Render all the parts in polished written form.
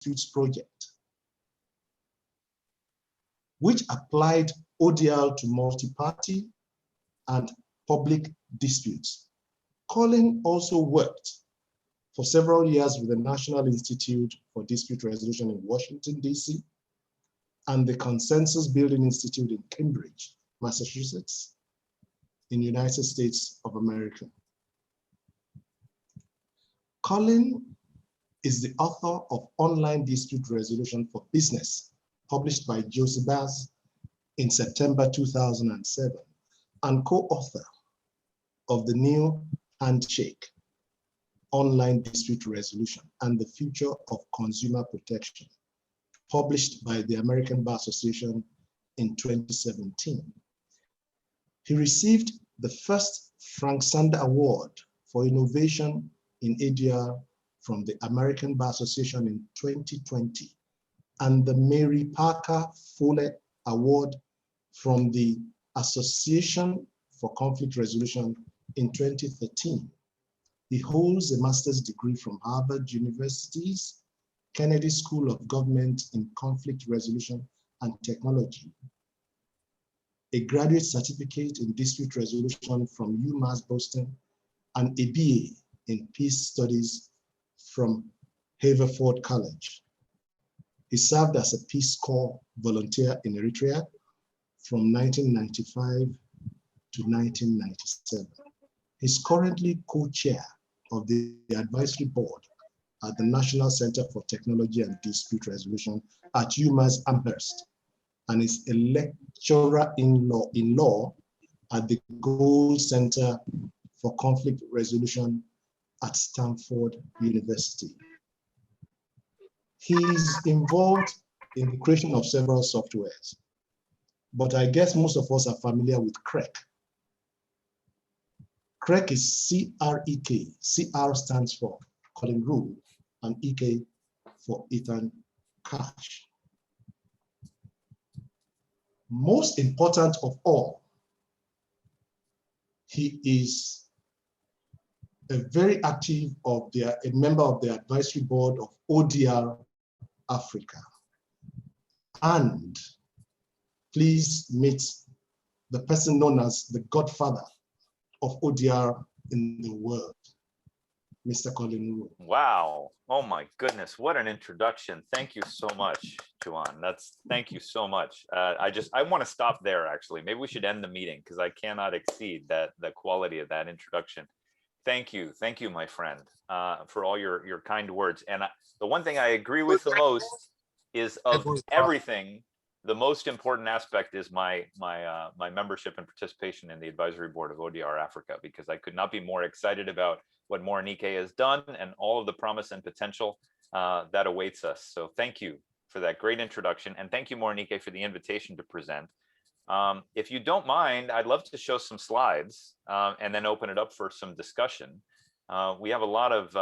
Disputes Project, which applied ODR to multi-party and public disputes. Colin also worked for several years with the National Institute for Dispute Resolution in Washington, D.C., and the Consensus Building Institute in Cambridge, Massachusetts, in the United States of America. Colin is the author of Online Dispute Resolution for Business, published by Josephus in September 2007, and co-author of the New Handshake, Online Dispute Resolution and the Future of Consumer Protection, published by the American Bar Association in 2017. He received the first Frank Sander Award for Innovation in ADR from the American Bar Association in 2020, and the Mary Parker Follett Award from the Association for Conflict Resolution in 2013. He holds a master's degree from Harvard University's Kennedy School of Government in Conflict Resolution and Technology, a graduate certificate in dispute resolution from UMass Boston, and a BA in peace studies from Haverford College. He served as a Peace Corps volunteer in Eritrea from 1995 to 1997. He's currently co-chair of the advisory board at the National Center for Technology and Dispute Resolution at UMass Amherst, and is a lecturer in law at the Gold Center for Conflict Resolution at Stanford University. He's involved in the creation of several softwares, but I guess most of us are familiar with CREC. CREC is C-R-E-K. CR stands for Colin Rule, and EK for Ethan Cash. Most important of all, he is a very active a member of the advisory board of ODR Africa. And please meet the person known as the godfather of ODR in the world, Mr. Colin Rule. Wow. Oh my goodness. What an introduction. Thank you so much, Juan. Thank you so much. I want to stop there actually. Maybe we should end the meeting because I cannot exceed the quality of that introduction. Thank you, my friend, for all your kind words. And the one thing I agree with the most is of everything, the most important aspect is my membership and participation in the advisory board of ODR Africa, because I could not be more excited about what Morenike has done and all of the promise and potential that awaits us. So thank you for that great introduction. And thank you, Morenike, for the invitation to present. If you don't mind, I'd love to show some slides and then open it up for some discussion. We have a lot of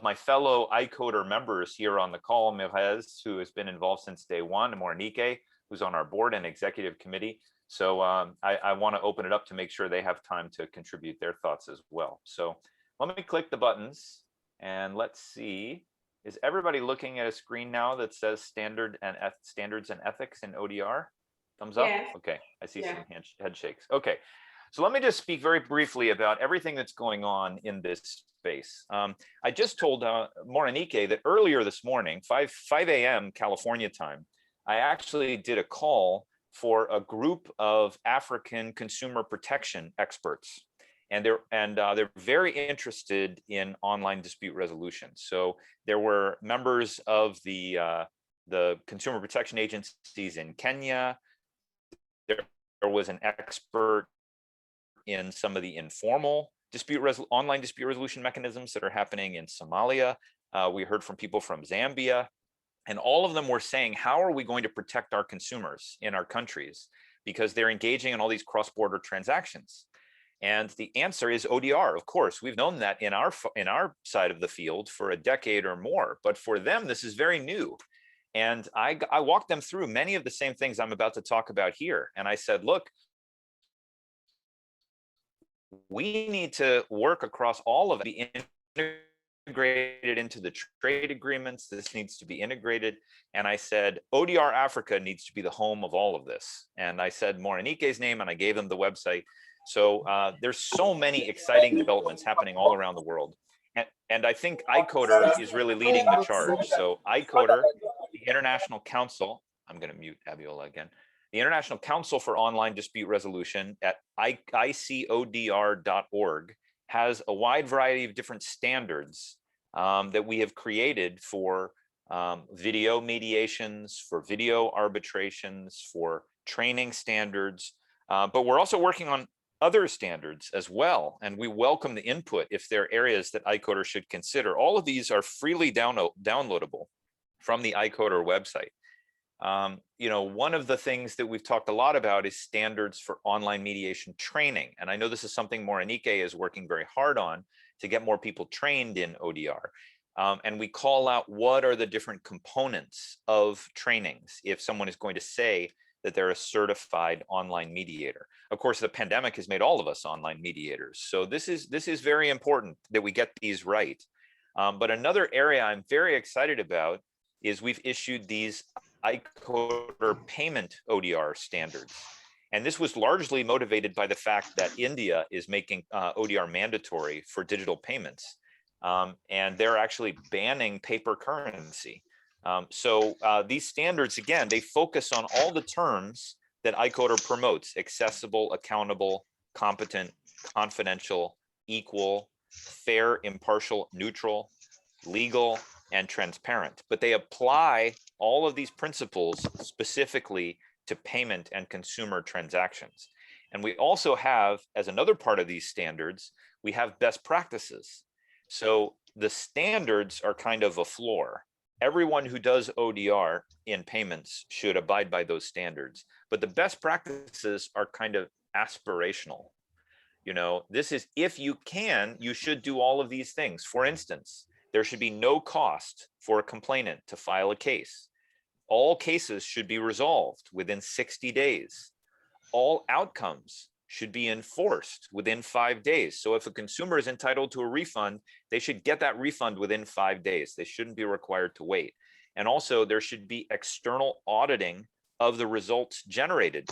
my fellow iCoder members here on the call, Mirez, who has been involved since day one, and Morenike, who's on our board and executive committee. So I want to open it up to make sure they have time to contribute their thoughts as well. So let me click the buttons and let's see. Is everybody looking at a screen now that says standards and ethics in ODR? Thumbs up? Yeah. Okay, I see some head shakes. Okay, so let me just speak very briefly about everything that's going on in this space. I just told Morenike that earlier this morning, 5 a.m. California time, I actually did a call for a group of African consumer protection experts. And they're very interested in online dispute resolution. So there were members of the consumer protection agencies in Kenya. There was an expert in some of the informal online dispute resolution mechanisms that are happening in Somalia. We heard from people from Zambia, and all of them were saying, how are we going to protect our consumers in our countries? Because they're engaging in all these cross-border transactions. And the answer is ODR. Of course, we've known that in our side of the field for a decade or more, but for them, this is very new. And I walked them through many of the same things I'm about to talk about here. And I said, look, we need to work across all of the integrated into the trade agreements. This needs to be integrated. And I said, ODR Africa needs to be the home of all of this. And I said Morenike's name, and I gave them the website. So there's so many exciting developments happening all around the world. And I think iCoder is really leading the charge. So iCoder, the International Council, I'm going to mute Abiola again, the International Council for Online Dispute Resolution at icodr.org has a wide variety of different standards that we have created for video mediations, for video arbitrations, for training standards, but we're also working on other standards as well, and we welcome the input if there are areas that iCoder should consider. All of these are freely downloadable from the iCoder website. One of the things that we've talked a lot about is standards for online mediation training. And I know this is something Morenike is working very hard on to get more people trained in ODR. And we call out what are the different components of trainings if someone is going to say that they're a certified online mediator. Of course, the pandemic has made all of us online mediators. So this is very important that we get these right. But another area I'm very excited about is we've issued these iCoder payment ODR standards. And this was largely motivated by the fact that India is making ODR mandatory for digital payments. And they're actually banning paper currency. So these standards, again, they focus on all the terms that iCoder promotes: accessible, accountable, competent, confidential, equal, fair, impartial, neutral, legal, and transparent. But they apply all of these principles specifically to payment and consumer transactions. And we also have, as another part of these standards, we have best practices. So the standards are kind of a floor. Everyone who does ODR in payments should abide by those standards, but the best practices are kind of aspirational. This is, if you can, you should do all of these things. For instance, there should be no cost for a complainant to file a case. All cases should be resolved within 60 days. All outcomes should be enforced within 5 days. So if a consumer is entitled to a refund, they should get that refund within 5 days. They shouldn't be required to wait. And also there should be external auditing of the results generated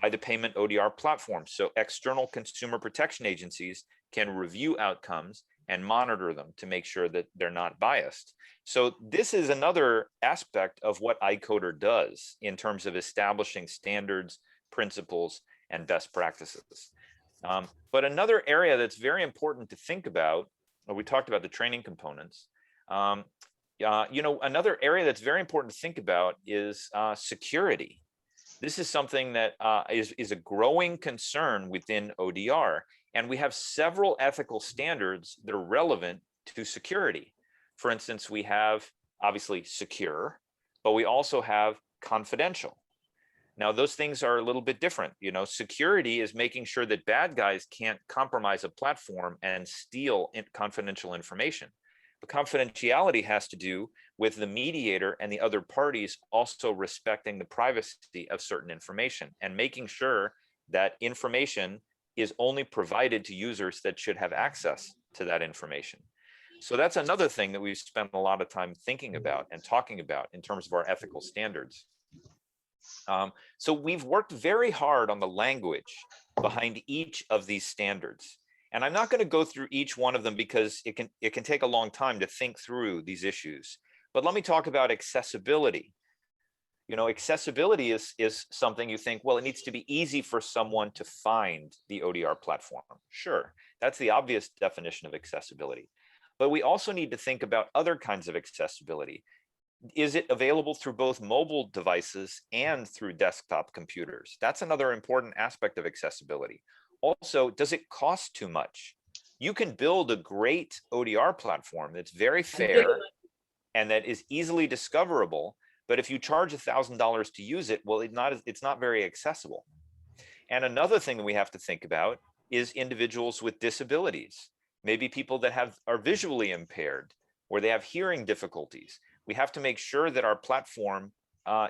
by the payment ODR platform. So external consumer protection agencies can review outcomes and monitor them to make sure that they're not biased. So this is another aspect of what iCoder does in terms of establishing standards, principles, and best practices. But another area that's very important to think about, we talked about the training components. Another area that's very important to think about is security. This is something that is a growing concern within ODR. And we have several ethical standards that are relevant to security. For instance, we have obviously secure, but we also have confidential. Now, those things are a little bit different. Security is making sure that bad guys can't compromise a platform and steal confidential information. But confidentiality has to do with the mediator and the other parties also respecting the privacy of certain information and making sure that information is only provided to users that should have access to that information. So that's another thing that we've spent a lot of time thinking about and talking about in terms of our ethical standards. So we've worked very hard on the language behind each of these standards. And I'm not going to go through each one of them because it can take a long time to think through these issues. But let me talk about accessibility. Accessibility is something you think, well, it needs to be easy for someone to find the ODR platform. Sure, that's the obvious definition of accessibility. But we also need to think about other kinds of accessibility. Is it available through both mobile devices and through desktop computers? That's another important aspect of accessibility. Also, does it cost too much? You can build a great ODR platform that's very fair and that is easily discoverable, but if you charge $1,000 to use it, well, it's not very accessible. And another thing that we have to think about is individuals with disabilities, maybe people that are visually impaired or they have hearing difficulties. We have to make sure that our platform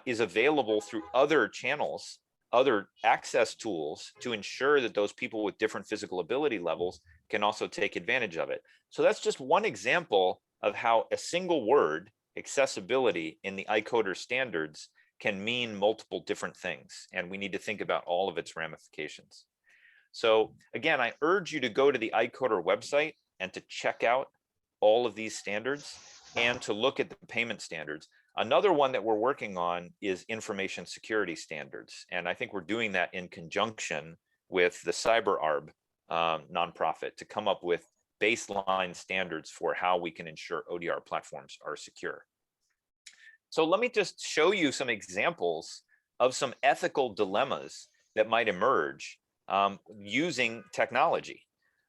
is available through other channels, other access tools to ensure that those people with different physical ability levels can also take advantage of it. So that's just one example of how a single word, accessibility, in the iCoder standards can mean multiple different things. And we need to think about all of its ramifications. So again, I urge you to go to the iCoder website and to check out all of these standards and to look at the payment standards. Another one that we're working on is information security standards. And I think we're doing that in conjunction with the CyberArb nonprofit to come up with baseline standards for how we can ensure ODR platforms are secure. So let me just show you some examples of some ethical dilemmas that might emerge using technology.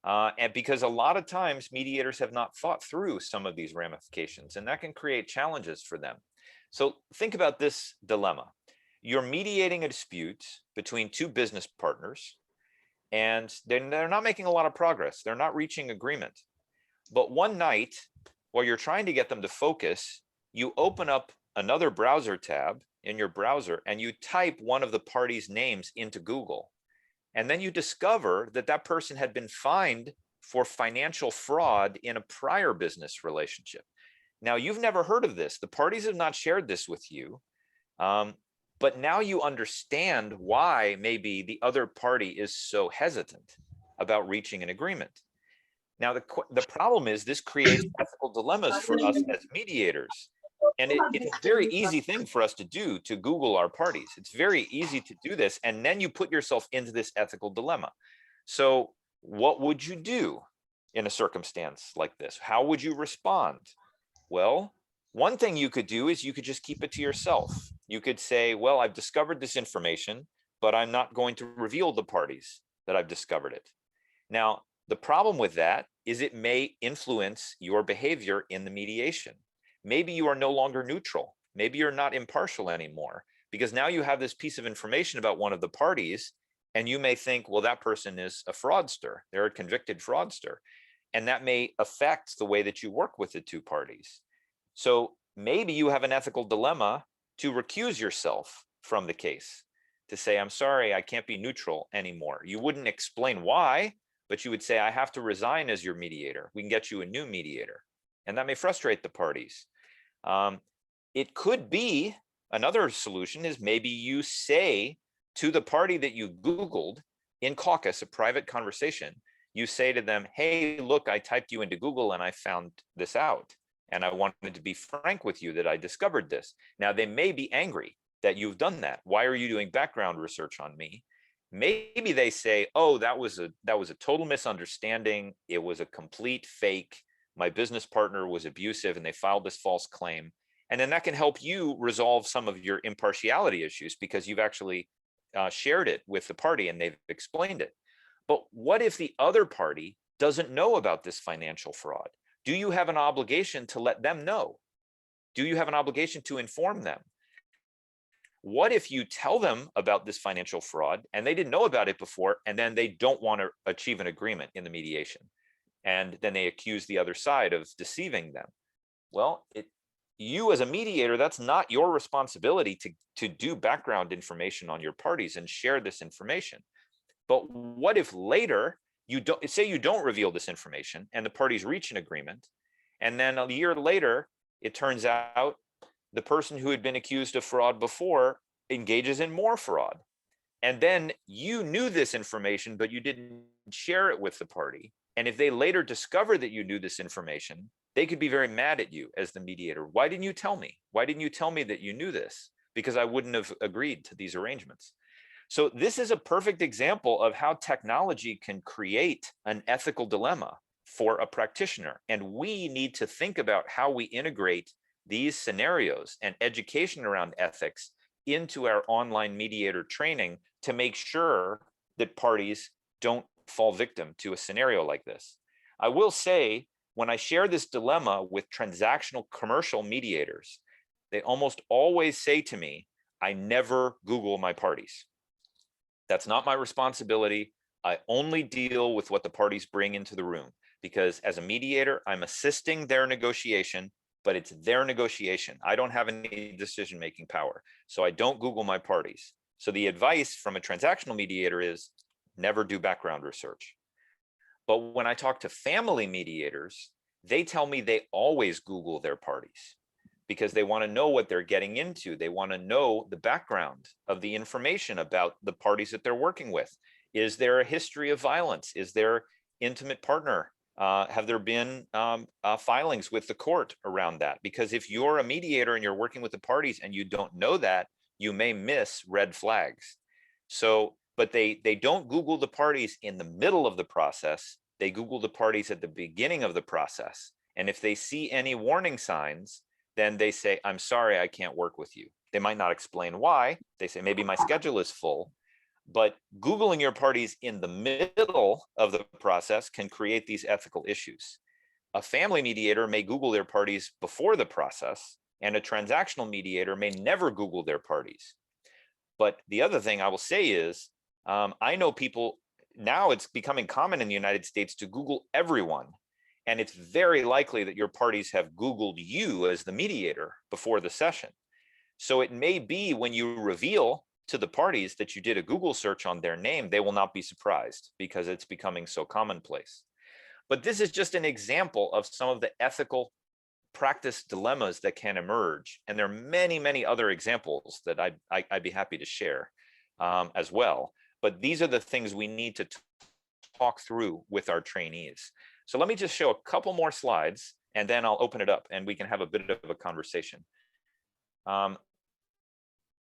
And because a lot of times mediators have not thought through some of these ramifications, and that can create challenges for them. So think about this dilemma. You're mediating a dispute between two business partners, and they're not making a lot of progress. They're not reaching agreement. But one night, while you're trying to get them to focus, you open up another browser tab in your browser and you type one of the parties' names into Google. And then you discover that that person had been fined for financial fraud in a prior business relationship. Now, you've never heard of this. The parties have not shared this with you. But now you understand why maybe the other party is so hesitant about reaching an agreement. Now, the problem is this creates ethical dilemmas for us as mediators. And it's a very easy thing for us to do, to Google our parties. It's very easy to do this. And then you put yourself into this ethical dilemma. So what would you do in a circumstance like this? How would you respond? Well, one thing you could do is you could just keep it to yourself. You could say, well, I've discovered this information, but I'm not going to reveal the parties that I've discovered it. Now, the problem with that is it may influence your behavior in the mediation. Maybe you are no longer neutral. Maybe you're not impartial anymore, because now you have this piece of information about one of the parties, and you may think, well, that person is a fraudster. They're a convicted fraudster. And that may affect the way that you work with the two parties. So maybe you have an ethical dilemma to recuse yourself from the case, to say, I'm sorry, I can't be neutral anymore. You wouldn't explain why, but you would say, I have to resign as your mediator. We can get you a new mediator. And that may frustrate the parties. It could be, another solution is maybe you say to the party that you Googled in caucus, a private conversation, you say to them, hey, look, I typed you into Google and I found this out. And I wanted to be frank with you that I discovered this. Now, they may be angry that you've done that. Why are you doing background research on me? Maybe they say, oh, that was a total misunderstanding. It was a complete fake. My business partner was abusive and they filed this false claim. And then that can help you resolve some of your impartiality issues because you've actually shared it with the party and they've explained it. But what if the other party doesn't know about this financial fraud? Do you have an obligation to let them know? Do you have an obligation to inform them? What if you tell them about this financial fraud and they didn't know about it before, and then they don't want to achieve an agreement in the mediation? And then they accuse the other side of deceiving them. Well, you as a mediator, that's not your responsibility to do background information on your parties and share this information. But what if later you don't reveal this information and the parties reach an agreement, and then a year later, it turns out the person who had been accused of fraud before engages in more fraud. And then you knew this information, but you didn't share it with the party. And if they later discover that you knew this information, they could be very mad at you as the mediator. Why didn't you tell me? Why didn't you tell me that you knew this? Because I wouldn't have agreed to these arrangements. So this is a perfect example of how technology can create an ethical dilemma for a practitioner. And we need to think about how we integrate these scenarios and education around ethics into our online mediator training to make sure that parties don't fall victim to a scenario like this. I will say, when I share this dilemma with transactional commercial mediators, they almost always say to me, I never Google my parties. That's not my responsibility. I only deal with what the parties bring into the room, because as a mediator, I'm assisting their negotiation, but it's their negotiation. I don't have any decision-making power, so I don't Google my parties. So the advice from a transactional mediator is never do background research. But when I talk to family mediators, they tell me they always Google their parties because they want to know what they're getting into. They want to know the background of the information about the parties that they're working with. Is there a history of violence? Is there intimate partner? Have there been filings with the court around that? Because if you're a mediator and you're working with the parties and you don't know that, you may miss red flags. So, but they don't Google the parties in the middle of the process. They Google the parties at the beginning of the process. And if they see any warning signs, then they say, I'm sorry, I can't work with you. They might not explain why. They say, maybe my schedule is full. But Googling your parties in the middle of the process can create these ethical issues. A family mediator may Google their parties before the process, and a transactional mediator may never Google their parties. But the other thing I will say is, I know people, now it's becoming common in the United States to Google everyone. And it's very likely that your parties have Googled you as the mediator before the session. So it may be when you reveal to the parties that you did a Google search on their name, they will not be surprised because it's becoming so commonplace. But this is just an example of some of the ethical practice dilemmas that can emerge. And there are many, many other examples that I'd be happy to share as well. But these are the things we need to talk through with our trainees. So let me just show a couple more slides and then I'll open it up and we can have a bit of a conversation.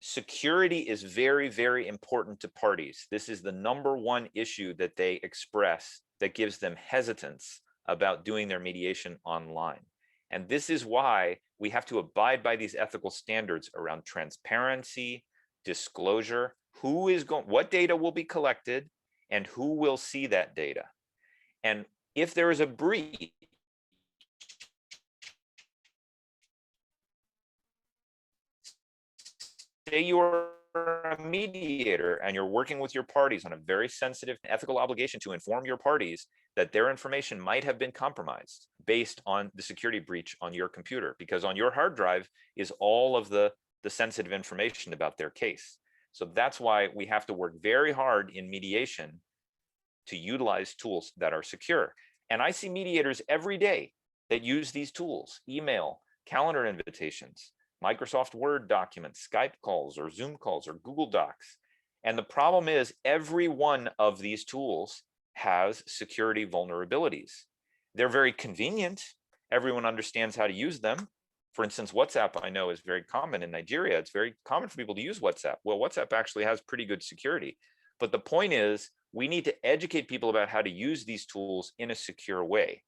Security is very, very important to parties. This is the #1 issue that they express that gives them hesitance about doing their mediation online. And this is why we have to abide by these ethical standards around transparency, disclosure, what data will be collected, and who will see that data. And if there is a breach, say you're a mediator and you're working with your parties on a very sensitive ethical obligation to inform your parties that their information might have been compromised based on the security breach on your computer, because on your hard drive is all of the sensitive information about their case. So that's why we have to work very hard in mediation to utilize tools that are secure. And I see mediators every day that use these tools: email, calendar invitations, Microsoft Word documents, Skype calls or Zoom calls or Google Docs. And the problem is every one of these tools has security vulnerabilities. They're very convenient. Everyone understands how to use them. For instance, WhatsApp, I know, is very common in Nigeria. It's very common for people to use WhatsApp. Well, WhatsApp actually has pretty good security. But the point is, we need to educate people about how to use these tools in a secure way.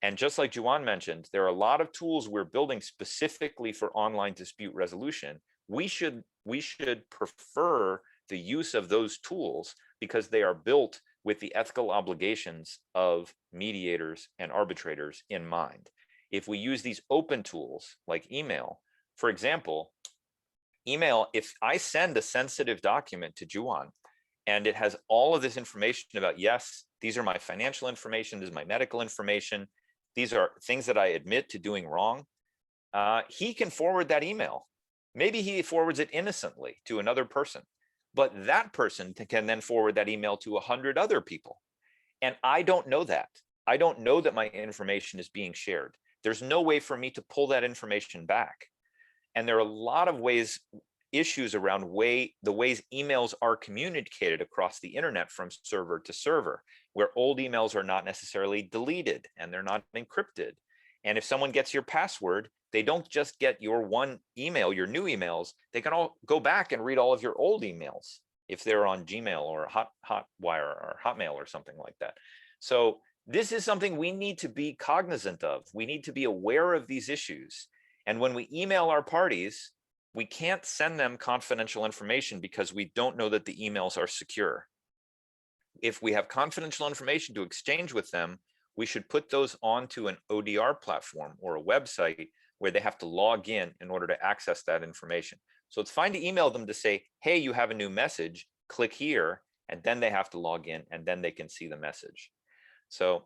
And just like Juan mentioned, there are a lot of tools we're building specifically for online dispute resolution. We should prefer the use of those tools because they are built with the ethical obligations of mediators and arbitrators in mind. If we use these open tools like email, for example, email, if I send a sensitive document to Juan and it has all of this information about, yes, these are my financial information, this is my medical information, these are things that I admit to doing wrong, he can forward that email. Maybe he forwards it innocently to another person, but that person can then forward that email to 100 other people. And I don't know that. I don't know that my information is being shared. There's no way for me to pull that information back. And there are a lot of issues around the ways emails are communicated across the internet from server to server, where old emails are not necessarily deleted and they're not encrypted. And if someone gets your password, they don't just get your one email, your new emails, they can all go back and read all of your old emails if they're on Gmail or Hotwire or Hotmail or something like that. So this is something we need to be cognizant of. We need to be aware of these issues. And when we email our parties, we can't send them confidential information because we don't know that the emails are secure. If we have confidential information to exchange with them, we should put those onto an ODR platform or a website where they have to log in order to access that information. So it's fine to email them to say, hey, you have a new message, click here, and then they have to log in and then they can see the message. So,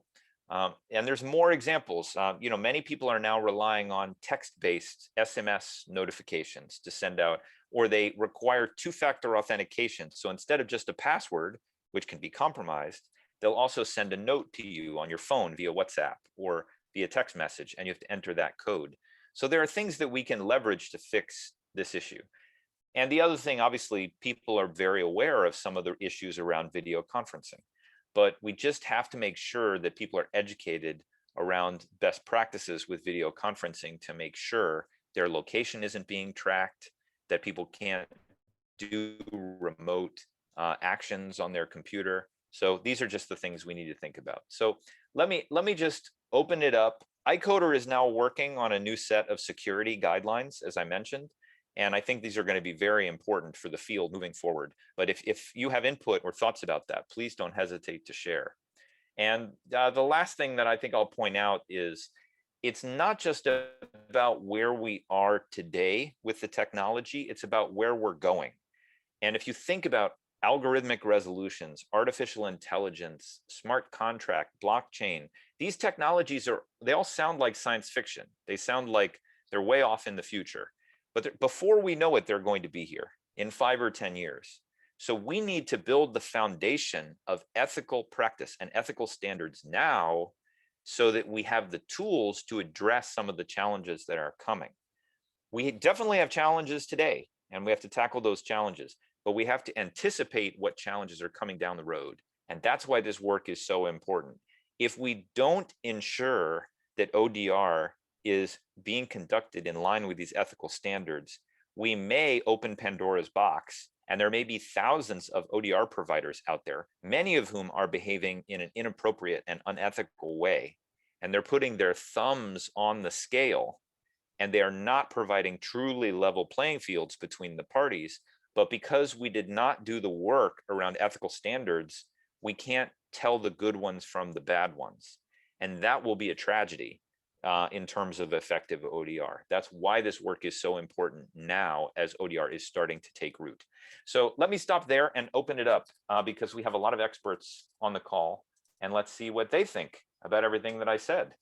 and there's more examples. Many people are now relying on text-based SMS notifications to send out, or they require two-factor authentication. So instead of just a password, which can be compromised, they'll also send a note to you on your phone via WhatsApp or via text message, and you have to enter that code. So there are things that we can leverage to fix this issue. And the other thing, obviously, people are very aware of some of the issues around video conferencing, but we just have to make sure that people are educated around best practices with video conferencing to make sure their location isn't being tracked, that people can't do remote actions on their computer. So these are just the things we need to think about. So let me just open it up. iCoder is now working on a new set of security guidelines, as I mentioned, and I think these are going to be very important for the field moving forward. But if you have input or thoughts about that, please don't hesitate to share. And the last thing that I think I'll point out is it's not just about where we are today with the technology, it's about where we're going. And if you think about algorithmic resolutions, artificial intelligence, smart contract, blockchain, these technologies they all sound like science fiction. They sound like they're way off in the future. But before we know it, they're going to be here in 5 or 10 years. So we need to build the foundation of ethical practice and ethical standards now so that we have the tools to address some of the challenges that are coming. We definitely have challenges today, and we have to tackle those challenges, but we have to anticipate what challenges are coming down the road. And that's why this work is so important. If we don't ensure that ODR is being conducted in line with these ethical standards, we may open Pandora's box, and there may be thousands of ODR providers out there, many of whom are behaving in an inappropriate and unethical way. And they're putting their thumbs on the scale, and they are not providing truly level playing fields between the parties. But because we did not do the work around ethical standards, we can't tell the good ones from the bad ones. And that will be a tragedy in terms of effective ODR. That's why this work is so important now as ODR is starting to take root. So let me stop there and open it up because we have a lot of experts on the call, and let's see what they think about everything that I said.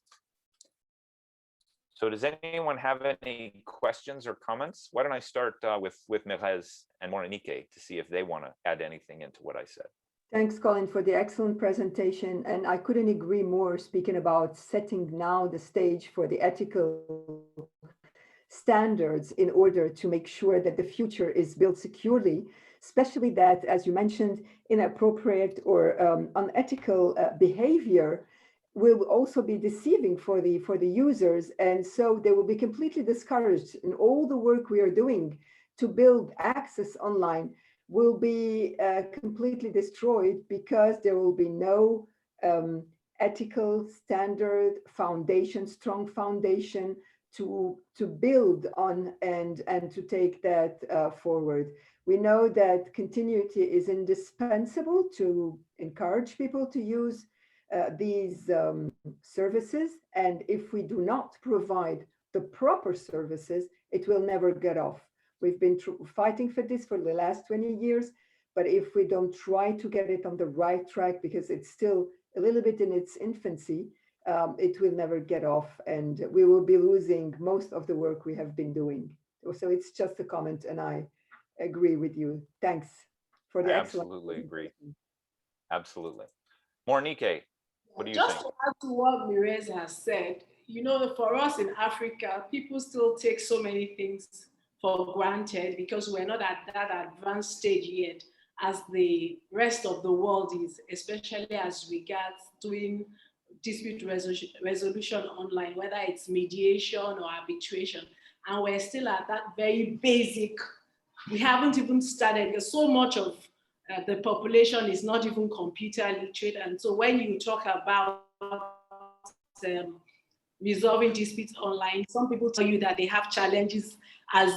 So does anyone have any questions or comments? Why don't I start with Merez and Morenike to see if they want to add anything into what I said. Thanks, Colin, for the excellent presentation. And I couldn't agree more, speaking about setting now the stage for the ethical standards in order to make sure that the future is built securely, especially that, as you mentioned, inappropriate or unethical behavior will also be deceiving for the users. And so they will be completely discouraged, and all the work we are doing to build access online will be completely destroyed because there will be no ethical standard foundation, strong foundation to build on and to take that forward. We know that continuity is indispensable to encourage people to use these services. And if we do not provide the proper services, it will never get off. We've been fighting for this for the last 20 years, but if we don't try to get it on the right track, because it's still a little bit in its infancy, it will never get off, and we will be losing most of the work we have been doing. So it's just a comment, and I agree with you. Thanks for the excellent. Absolutely agree. Absolutely. Morenike, what do you think? Just to add to what Mirez has said, you know, for us in Africa, people still take so many things for granted because we're not at that advanced stage yet as the rest of the world is, especially as regards doing dispute resolution online, whether it's mediation or arbitration. And we're still at that very basic, we haven't even started because so much of the population is not even computer literate. And so when you talk about resolving disputes online, some people tell you that they have challenges as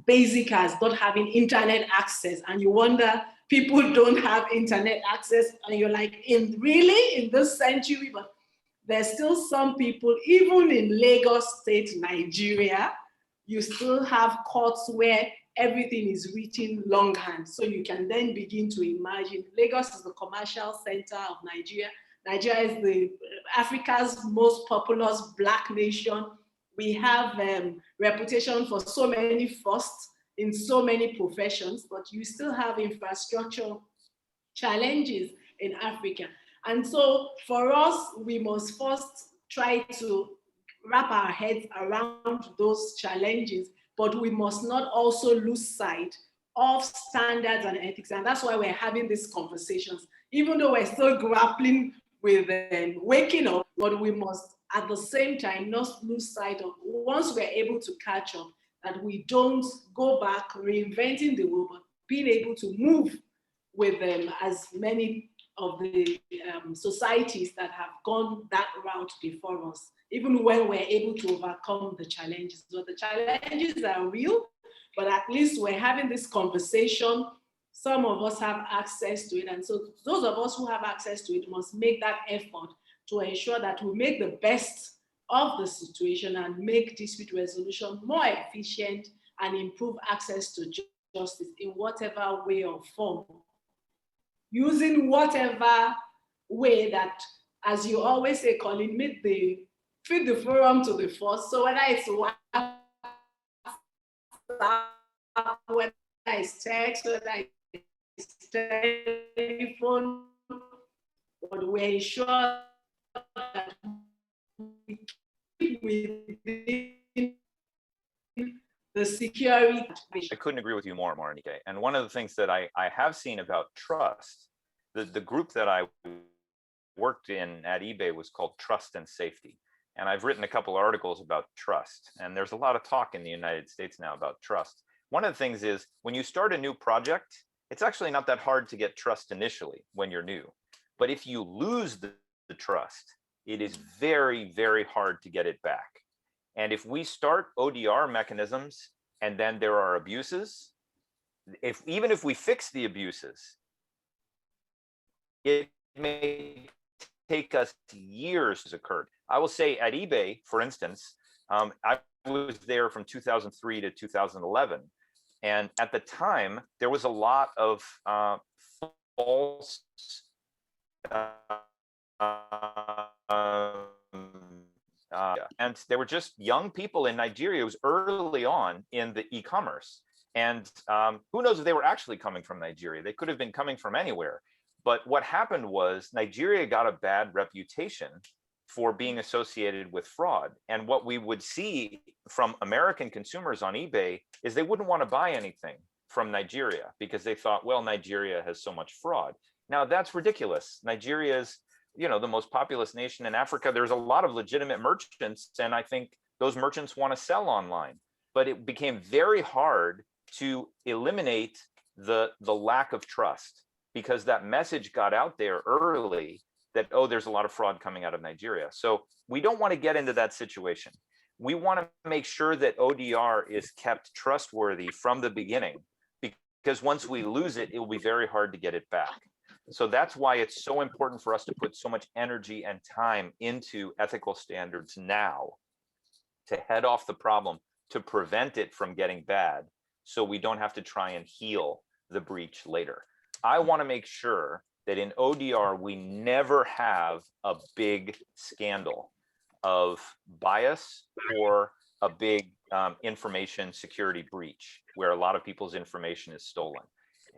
basic as not having internet access, and you wonder people don't have internet access, and you're like, really in this century? But there's still some people, even in Lagos State, Nigeria, you still have courts where everything is written longhand. So you can then begin to imagine. Lagos is the commercial center of Nigeria. Nigeria is the Africa's most populous Black nation. We have reputation for so many firsts in so many professions, but you still have infrastructure challenges in Africa. And so for us, we must first try to wrap our heads around those challenges, but we must not also lose sight of standards and ethics. And that's why we're having these conversations, even though we're still grappling with waking up, but we must at the same time not lose sight of, once we're able to catch up, that we don't go back reinventing the wheel, but being able to move with them as many of the societies that have gone that route before us, even when we're able to overcome the challenges. So the challenges are real, but at least we're having this conversation. Some of us have access to it. And so those of us who have access to it must make that effort to ensure that we make the best of the situation and make dispute resolution more efficient and improve access to justice in whatever way or form, using whatever way that, as you always say, Colin, feed the forum to the force. So whether it's WhatsApp, whether it's text, whether it's telephone, but we ensure that we keep within the security. I couldn't agree with you more, Morenike. And one of the things that I have seen about trust, the group that I worked in at eBay was called Trust and Safety. And I've written a couple articles about trust. And there's a lot of talk in the United States now about trust. One of the things is when you start a new project, it's actually not that hard to get trust initially when you're new. But if you lose the trust, it is very, very hard to get it back. And if we start ODR mechanisms and then there are abuses, even if we fix the abuses, it may take us years to occur. I will say at eBay, for instance, I was there from 2003 to 2011. And at the time, there was a lot of false and they were just young people in Nigeria. It was early on in the e-commerce. And who knows if they were actually coming from Nigeria? They could have been coming from anywhere. But what happened was Nigeria got a bad reputation for being associated with fraud. And what we would see from American consumers on eBay is they wouldn't want to buy anything from Nigeria because they thought, well, Nigeria has so much fraud. Now that's ridiculous. Nigeria is, you know, the most populous nation in Africa. There's a lot of legitimate merchants, and I think those merchants want to sell online. But it became very hard to eliminate the lack of trust because that message got out there early that, oh, there's a lot of fraud coming out of Nigeria. So we don't want to get into that situation. We want to make sure that ODR is kept trustworthy from the beginning, because once we lose it, it will be very hard to get it back. So that's why it's so important for us to put so much energy and time into ethical standards now to head off the problem, to prevent it from getting bad, so we don't have to try and heal the breach later. I want to make sure that in ODR, we never have a big scandal of bias or a big information security breach where a lot of people's information is stolen.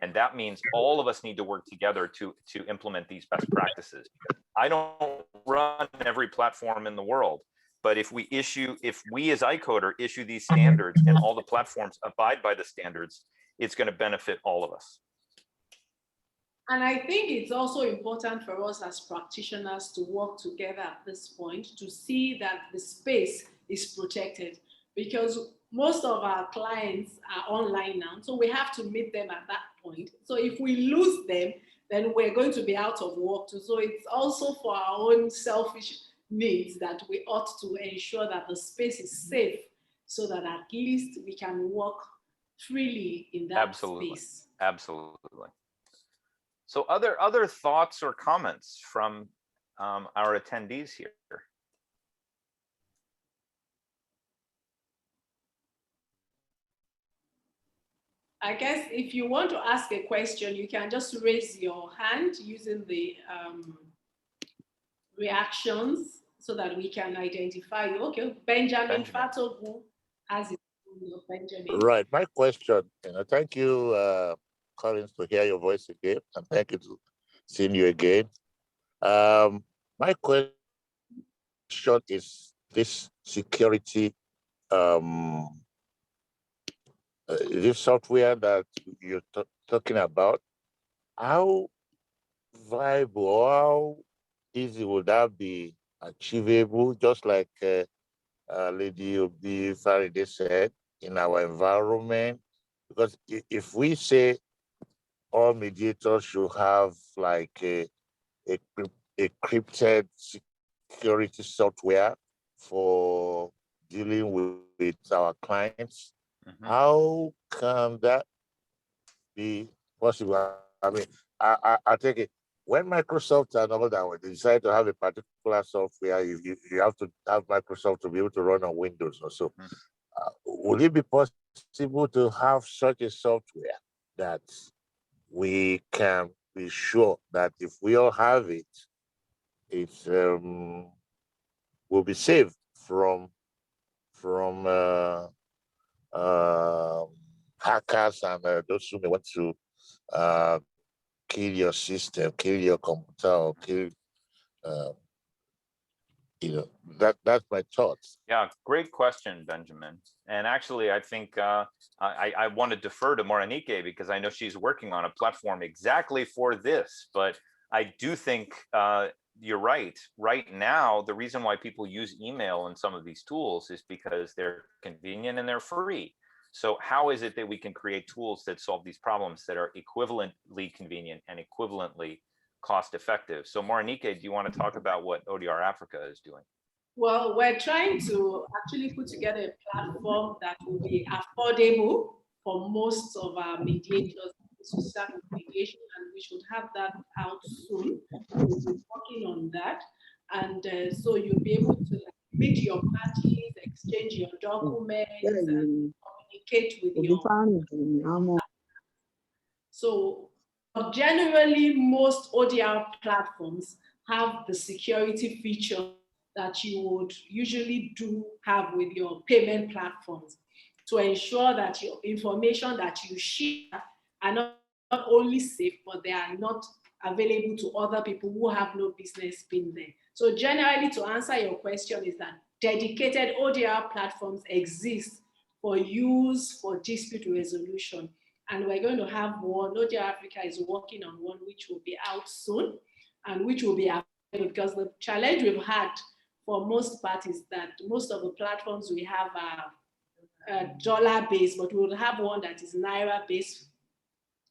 And that means all of us need to work together to implement these best practices. I don't run every platform in the world, but if we as iCoder issue these standards and all the platforms abide by the standards, it's going to benefit all of us. And I think it's also important for us as practitioners to work together at this point to see that the space is protected, because most of our clients are online now. So we have to meet them at that point. So if we lose them, then we're going to be out of work too. So it's also for our own selfish needs that we ought to ensure that the space is safe so that at least we can work freely in that space. Absolutely. So other thoughts or comments from our attendees here? I guess if you want to ask a question, you can just raise your hand using the reactions so that we can identify you. Okay, Benjamin Fatogu has it. Benjamin. Right, my question, thank you, Collins, to hear your voice again, and thank you to seeing you again. My question is this security, this software that you're talking about, how viable, or how easy would that be achievable? Just like Lady Obi Faraday said, in our environment, because if we say all mediators should have like a encrypted security software for dealing with our clients, how can that be possible? I mean, I take it when Microsoft and all that, they decide to have a particular software, you have to have Microsoft to be able to run on Windows or so. Would it be possible to have such a software that we can be sure that if we all have it, it will be saved from hackers and those who may want to kill your system, kill your computer, or kill that's my thoughts. Yeah, great question, Benjamin. And actually, I think I want to defer to Morenike because I know she's working on a platform exactly for this. But I do think you're right. Right now, the reason why people use email and some of these tools is because they're convenient and they're free. So how is it that we can create tools that solve these problems that are equivalently convenient and equivalently cost effective? So Morenike, do you want to talk about what ODR Africa is doing? Well, we're trying to actually put together a platform that will be affordable for most of our mediators to start with mediation, and we should have that out soon. We're working on that. And so you'll be able to meet your parties, exchange your documents, and communicate with your. So generally, most ODR platforms have the security feature that you would usually have with your payment platforms to ensure that your information that you share are not only safe, but they are not available to other people who have no business being there. So generally, to answer your question, is that dedicated ODR platforms exist for use for dispute resolution. And we're going to have one. ODR Africa is working on one which will be out soon and which will be available, because the challenge we've had for most parties that most of the platforms we have are dollar-based, but we'll have one that is Naira-based,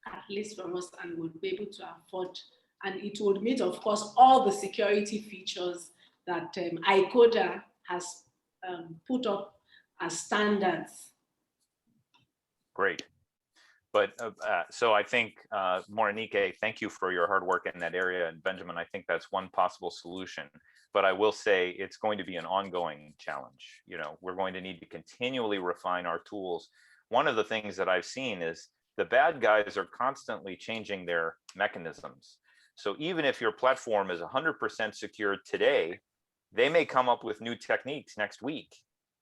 at least for us, and we'll be able to afford. And it would meet, of course, all the security features that ICODA has put up as standards. Great. But so I think, Morenike, thank you for your hard work in that area. And Benjamin, I think that's one possible solution. But I will say it's going to be an ongoing challenge. You know, we're going to need to continually refine our tools. One of the things that I've seen is the bad guys are constantly changing their mechanisms. So even if your platform is 100% secure today, they may come up with new techniques next week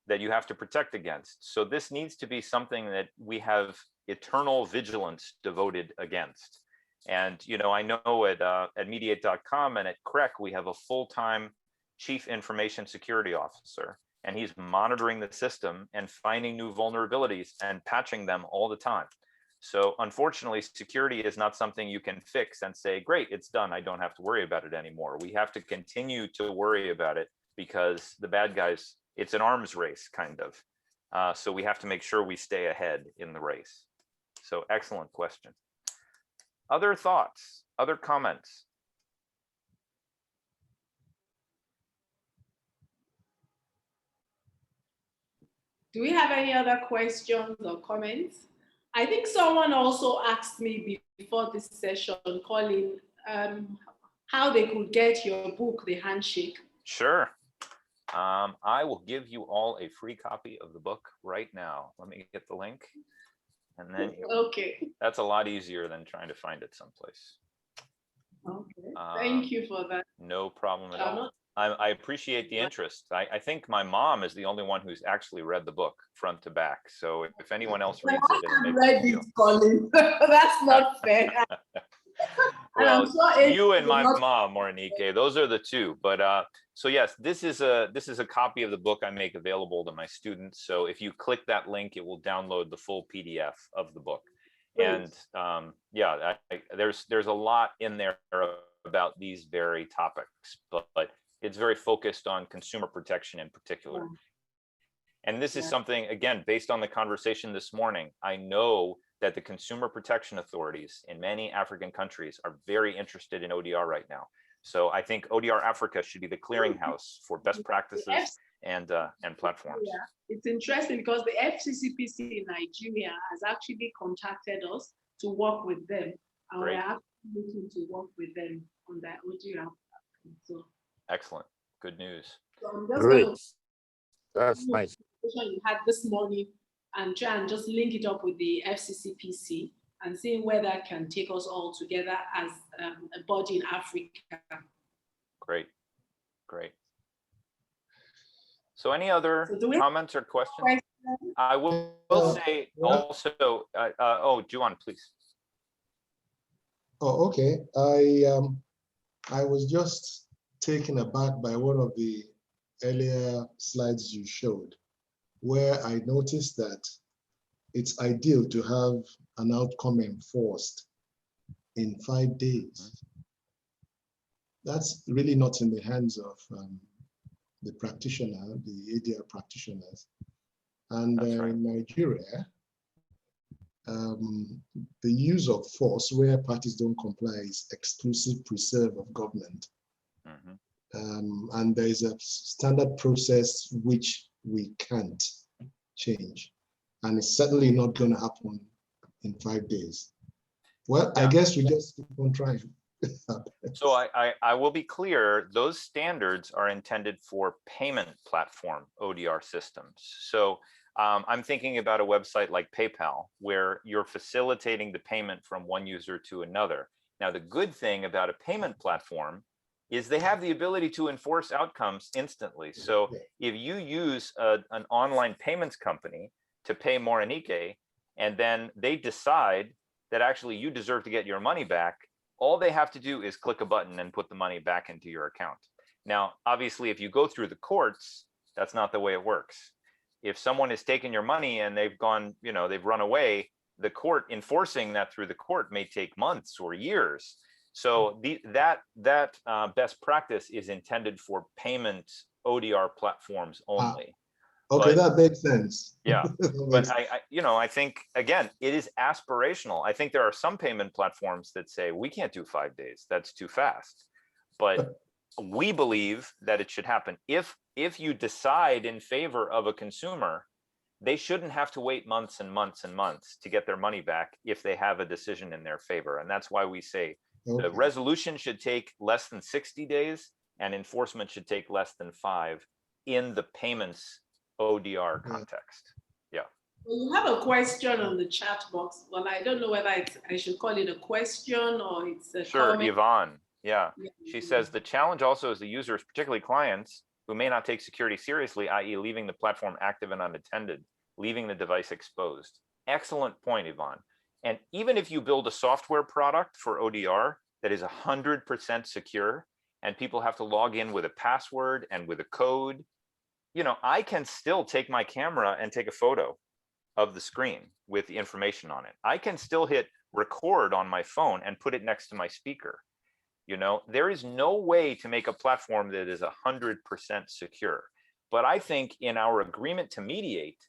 that you have to protect against. So this needs to be something that we have eternal vigilance devoted against. And, you know, I know at mediate.com and at CREC, we have a full-time Chief Information Security Officer, and he's monitoring the system and finding new vulnerabilities and patching them all the time. So unfortunately, security is not something you can fix and say, great, it's done, I don't have to worry about it anymore. We have to continue to worry about it because the bad guys, it's an arms race, kind of. So we have to make sure we stay ahead in the race. So excellent question. Other thoughts, other comments? Do we have any other questions or comments? I think someone also asked me before this session, Colin, how they could get your book, The Handshake. Sure. I will give you all a free copy of the book right now. Let me get the link. And then okay. That's a lot easier than trying to find it someplace. Okay. Thank you for that. No problem at all. I appreciate the interest. I think my mom is the only one who's actually read the book front to back. So if anyone else reads it, I read it, Colin. That's not fair. And I'm Well, sure you and will my not- mom, Morenike, those are the two. But so yes, this is a copy of the book I make available to my students. So if you click that link, it will download the full PDF of the book. Great. And yeah, there's a lot in there about these very topics, but it's very focused on consumer protection in particular. Yeah. And this is Yeah. something, again, based on the conversation this morning, I know that the consumer protection authorities in many African countries are very interested in ODR right now. So I think ODR Africa should be the clearinghouse for best practices and platforms. Yeah, it's interesting because the FCCPC in Nigeria has actually contacted us to work with them, and Great. we're actually looking to work with them on that ODR. So Excellent. Good news. I'm just Great. going to That's nice. you had this morning and try and just link it up with the FCCPC and see where that can take us all together as a body in Africa. Great. Great. So any other So do we- comments or questions? Question? I will say well- also, oh, Juan, please. Oh, okay. I was just taken aback by one of the earlier slides you showed, where I noticed that it's ideal to have an outcome enforced in 5 days. That's really not in the hands of the practitioner, the ADR practitioners. And That's right. in Nigeria, the use of force where parties don't comply is exclusive preserve of government. Mhm. And there is a standard process which we can't change. And it's certainly not going to happen in 5 days. Well, I Yeah. guess we just keep on trying. So I will be clear, those standards are intended for payment platform ODR systems. So I'm thinking about a website like PayPal, where you're facilitating the payment from one user to another. Now, the good thing about a payment platform is they have the ability to enforce outcomes instantly. So if you use an online payments company to pay Morenike, and then they decide that actually you deserve to get your money back, all they have to do is click a button and put the money back into your account. Now, obviously, if you go through the courts, that's not the way it works. If someone has taken your money and they've gone, they've run away, the court enforcing that through the court may take months or years. So that best practice is intended for payment ODR platforms only. Okay, But- that makes sense. Yeah, That but makes- I think, again, it is aspirational. I think there are some payment platforms that say we can't do 5 days. That's too fast. But we believe that it should happen. If you decide in favor of a consumer, they shouldn't have to wait months and months and months to get their money back if they have a decision in their favor. And that's why we say the okay. resolution should take less than 60 days and enforcement should take less than 5 in the payments ODR context. Well, you have a question on the chat box. Well, I don't know whether I should call it a question or it's a Sure, comment. Yvonne. Yeah. Yeah, She says the challenge also is the users, particularly clients, who may not take security seriously, i.e. leaving the platform active and unattended, leaving the device exposed. Excellent point, Yvonne. And even if you build a software product for ODR that is 100% secure and people have to log in with a password and with a code, I can still take my camera and take a photo of the screen with the information on it. I can still hit record on my phone and put it next to my speaker. There is no way to make a platform that is 100% secure. But I think in our agreement to mediate,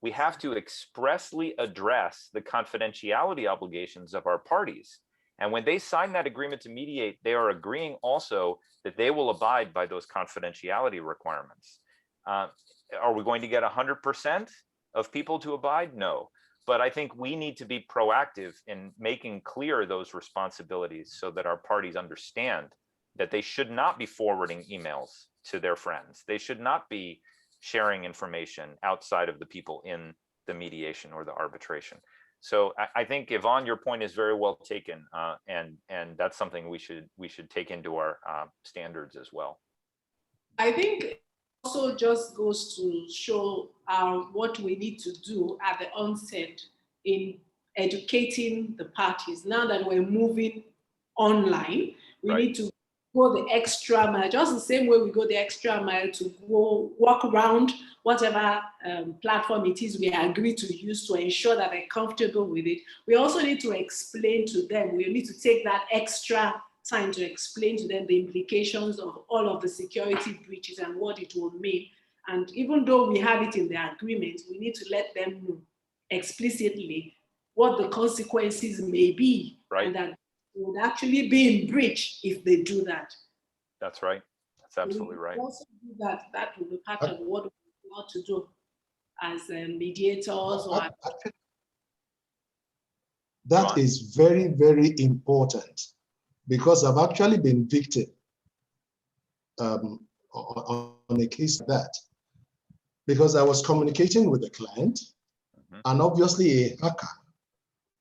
we have to expressly address the confidentiality obligations of our parties. And when they sign that agreement to mediate, they are agreeing also that they will abide by those confidentiality requirements. Are we going to get 100% of people to abide? No. But I think we need to be proactive in making clear those responsibilities so that our parties understand that they should not be forwarding emails to their friends. They should not be sharing information outside of the people in the mediation or the arbitration. So I think, Yvonne, your point is very well taken, and that's something we should take into our standards as well. I think it also just goes to show what we need to do at the onset in educating the parties now that we're moving online. We Right. need to go the extra mile, just the same way we go the extra mile to go walk around whatever platform it is we agree to use to ensure that they're comfortable with it. We also need to explain to them, we need to take that extra time to explain to them the implications of all of the security breaches and what it will mean. And even though we have it in the agreement, we need to let them know explicitly what the consequences may be, Right. and that would actually be in breach if they do that. That's right. That's absolutely right. We also do that. That will be part of what we want to do as mediators. Or that is very, very important, because I've actually been victim on a case like that, because I was communicating with the client, and obviously a hacker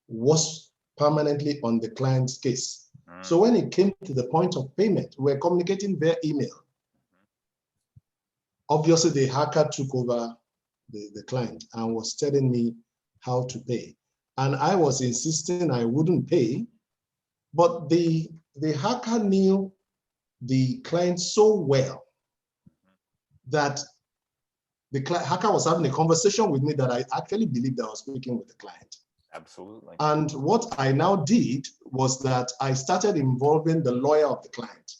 was permanently on the client's case. So when it came to the point of payment, we were communicating via email. Obviously, the hacker took over the client and was telling me how to pay. And I was insisting I wouldn't pay, but the hacker knew the client so well that the hacker was having a conversation with me that I actually believed I was speaking with the client. Absolutely. And what I now did was that I started involving the lawyer of the client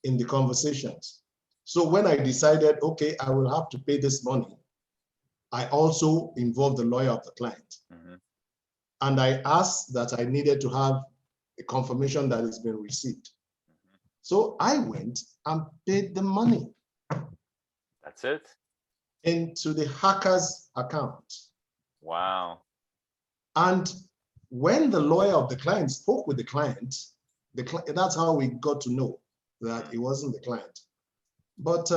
in the conversations. So when I decided, okay, I will have to pay this money, I also involved the lawyer of the client. And I asked that I needed to have a confirmation that it's been received. So I went and paid the money. That's it. Into the hacker's account. Wow. And when the lawyer of the client spoke with the client, that's how we got to know that it wasn't the client. But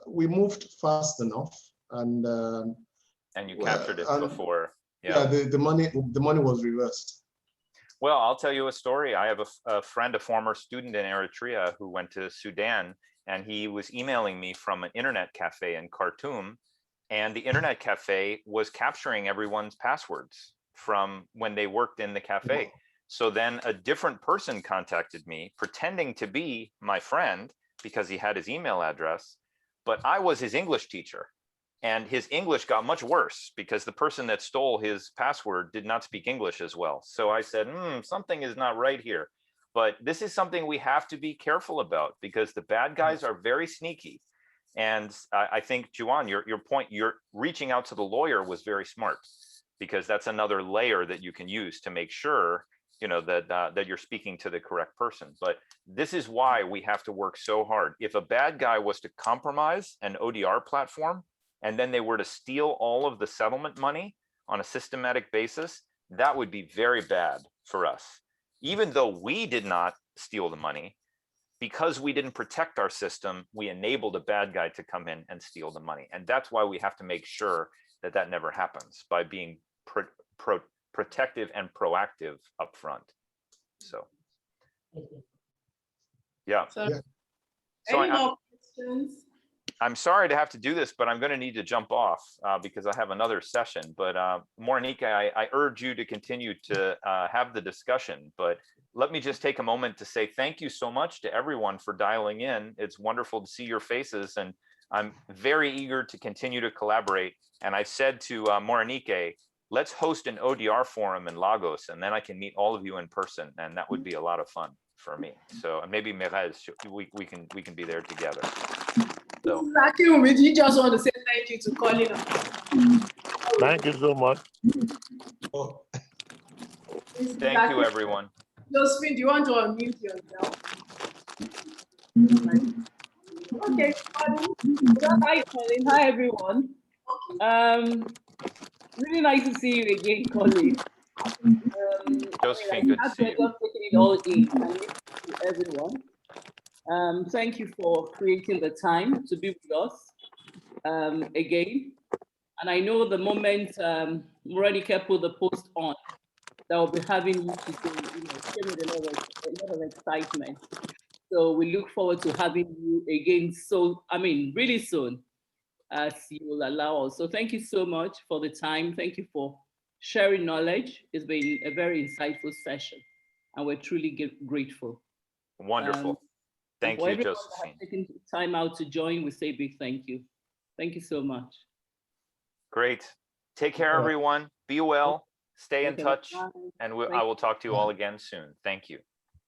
we moved fast enough, and you captured it before. Yeah, the money was reversed. Well, I'll tell you a story. I have a friend, a former student in Eritrea who went to Sudan, and he was emailing me from an internet cafe in Khartoum, and the internet cafe was capturing everyone's passwords from when they worked in the cafe. Wow. So then a different person contacted me pretending to be my friend because he had his email address, but I was his English teacher. And his English got much worse because the person that stole his password did not speak English as well. So I said, something is not right here. But this is something we have to be careful about because the bad guys are very sneaky. And I think, Juan, your point, you're reaching out to the lawyer was very smart, because that's another layer that you can use to make sure, that you're speaking to the correct person. But this is why we have to work so hard. If a bad guy was to compromise an ODR platform, and then they were to steal all of the settlement money on a systematic basis, that would be very bad for us. Even though we did not steal the money, because we didn't protect our system, we enabled a bad guy to come in and steal the money. And that's why we have to make sure that that never happens, by being protective and proactive up front. So, yeah. So any more questions? I'm sorry to have to do this, but I'm going to need to jump off because I have another session. But Morenike, I urge you to continue to have the discussion. But let me just take a moment to say thank you so much to everyone for dialing in. It's wonderful to see your faces, and I'm very eager to continue to collaborate. And I said to Morenike, let's host an ODR forum in Lagos, and then I can meet all of you in person, and that would be a lot of fun for me. So maybe Merez, we can be there together. So. You just want to say thank you to Colin. Thank you so much. Oh. Thank you, everyone. Josephine, do you want to unmute yourself? Okay. Hi, Colin. Hi, everyone. Really nice to see you again, Colin. Josephine, good to see you. Just taking it all in and listening to everyone. Thank you for creating the time to be with us again. And I know the moment Morenike put the post on, that will be having you today, came with a lot of excitement. So we look forward to having you again. So, really soon, as you will allow us. So thank you so much for the time. Thank you for sharing knowledge. It's been a very insightful session. and we're truly grateful. Wonderful. Thank For you, everyone that has Josephine. taken time out to join, we say big thank you. Thank you so much. Great. Take care, everyone. Be well. Stay in Okay, touch, bye. and I Thank will talk to you all again soon. Thank you.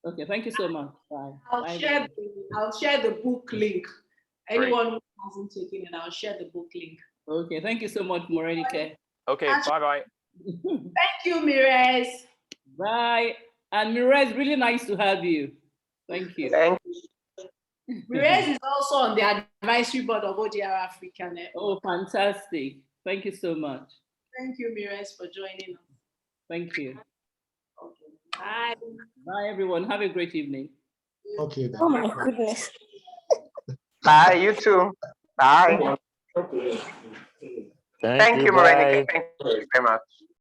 Okay, thank you so much. Bye. I'll Bye, share everyone. I'll share the book link. Great. Anyone who hasn't taken it, I'll share the book link. Okay, thank you so much, Morenike. Okay, bye-bye. Thank you, Mirez. Bye. And Mirez, really nice to have you. Thank you. Mirez is also on the advisory board of ODR Africa Network. Oh, fantastic. Thank you so much. Thank you, Mirez, for joining us. Thank you. Okay. Bye. Bye, everyone. Have a great evening. Okay, then. Oh my goodness. Bye, you too. Bye. Thank Thank you. you, Bye. Morenike. Thank you very much.